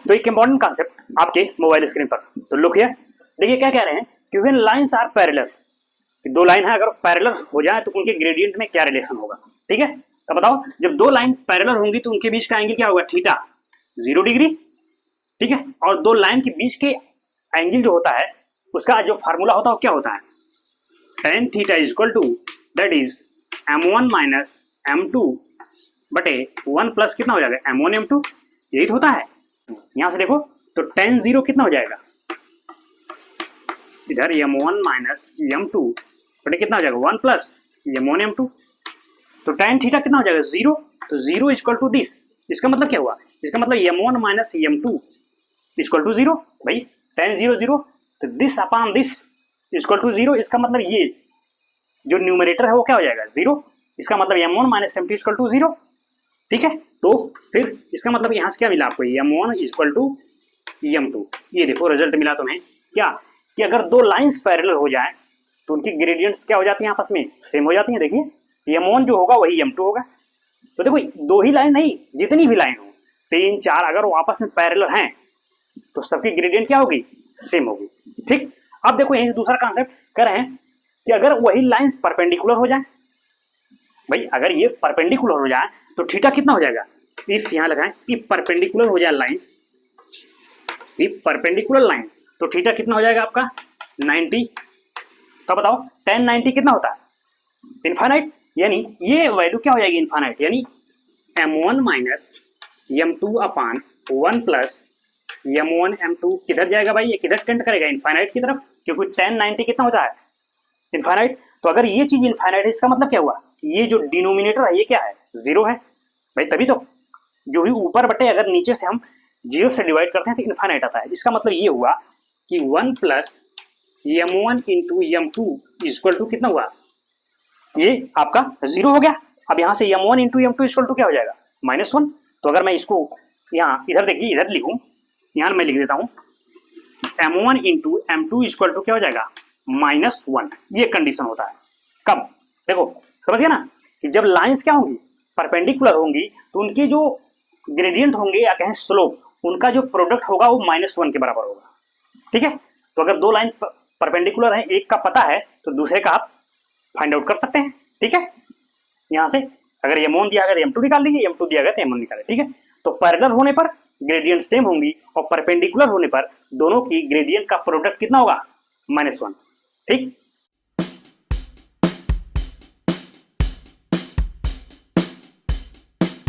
तो एक important concept आपके मोबाइल स्क्रीन पर, तो लुक हियर, देखिए क्या कह रहे हैं कि व्हेन लाइंस आर पैरेलल, दो लाइन है अगर पैरेलल हो जाए तो उनके ग्रेडियंट में क्या रिलेशन होगा। ठीक है, तो बताओ जब दो लाइन पैरेलल होंगी तो उनके बीच का एंगल क्या होगा, थीटा 0 डिग्री। ठीक है, और दो लाइन के बीच के एंगल जो होता है उसका जो फार्मूला होता है वो क्या होता है, tan theta equal to that is m1 minus m2 बटे 1 प्लस कितना हो जाएगा m1 m2, यही तो होता है। यहां से देखो तो tan 0 कितना हो जाएगा, इधर m1 माइनस m2 बटे कितना हो जाएगा 1 प्लस m1 m2, तो tan थीटा कितना हो जाएगा 0, तो 0 इक्वल टू दिस। इसका मतलब क्या हुआ, इसका मतलब m1 minus m2 equal to 0। भाई tan 0 0, तो this upon this equal to 0, इसका मतलब ये जो न्यूमरेटर है वो क्या हो जाएगा 0, इसका मतलब m1 minus m2 equal to 0। ठीक है, तो फिर इसका मतलब यहाँ से क्या मिला आपको, m1 इक्वल टू m2। ये देखो रिजल्ट मिला तुम्हें क्या, कि अगर दो लाइंस पैरेलल हो जाए तो उनकी ग्रेडियंट्स क्या हो जाती हैं, आपस में सेम हो जाती हैं। देखिए m1 जो होगा वही m2 होगा। तो देखो दो ही लाइन नहीं, जितनी भी लाइन हो 3 4 अगर वो आपस में पैरेलल हैं तो सबकी ग्रेडियंट क्या होगी, सेम होगी। ठीक, अब देखो यही दूसरा कॉन्सेप्ट कर रहे हैं कि अगर वही लाइंस परपेंडिकुलर हो जाए, भाई अगर ये परपेंडिकुलर हो जाए तो थीटा कितना हो जाएगा, इफ यहाँ लगाएं इफ परपेंडिकुलर हो जाए लाइंस, इफ परपेंडिकुलर लाइन तो थीटा कितना हो जाएगा आपका 90। तो बताओ tan 90 कितना होता है, इनफाइनाइट, यानी ये वैल्यू क्या हो जाएगी इनफाइनाइट, यानी m1 माइनस m2 अपान 1 प्लस m1 m2 किधर जाएगा भाई, ये किधर टेंड करेगा इनफाइनाइट की तरफ, क्योंकि tan 90 कितना होता है इनफाइनाइट। तो अगर ये चीज इनफाइनाइट है इसका मतलब क्या हुआ, ये जो डिनोमिनेटर है ये क्या है 0 है भाई, तभी तो जो भी ऊपर बटे अगर नीचे से हम 0 से डिवाइड करते हैं तो इनफाइनाइट आता है। इसका मतलब ये हुआ कि 1 plus m1 into m2 equal to कितना हुआ, ये आपका 0 हो गया। अब यहाँ से m1 into m2 equal to क्या हो जाएगा -1। तो अगर मैं इसको यहाँ इधर देखिए इधर लिखूं, यहाँ मैं लिख देता हूँ m1 into m2 equal to क्या हो जाएगा -1। ये कंडीशन होता है कब, देखो समझ गया ना, कि जब लाइंस क्या होंगी परपेंडिकुलर होंगी तो उनके जो ग्रेडियंट होंगे या कहें स्लोप, उनका जो प्रोडक्ट होगा वो -1 के बराबर होगा। ठीक है, तो अगर दो लाइन परपेंडिकुलर है, एक का पता है तो दूसरे का आप फाइंड आउट कर सकते हैं। ठीक है, यहाँ से अगर m1 दिया गया तो m2 निकाल लीजिए, m2 दिया गया तो m1 निकाले। ठीक है, तो पैरेलल होने पर ग्रेडियंट सेम होंगी और परपेंडिकुलर होने पर दोनों की ग्रेडियंट का प्रोडक्ट कितना होगा -1। ठीक,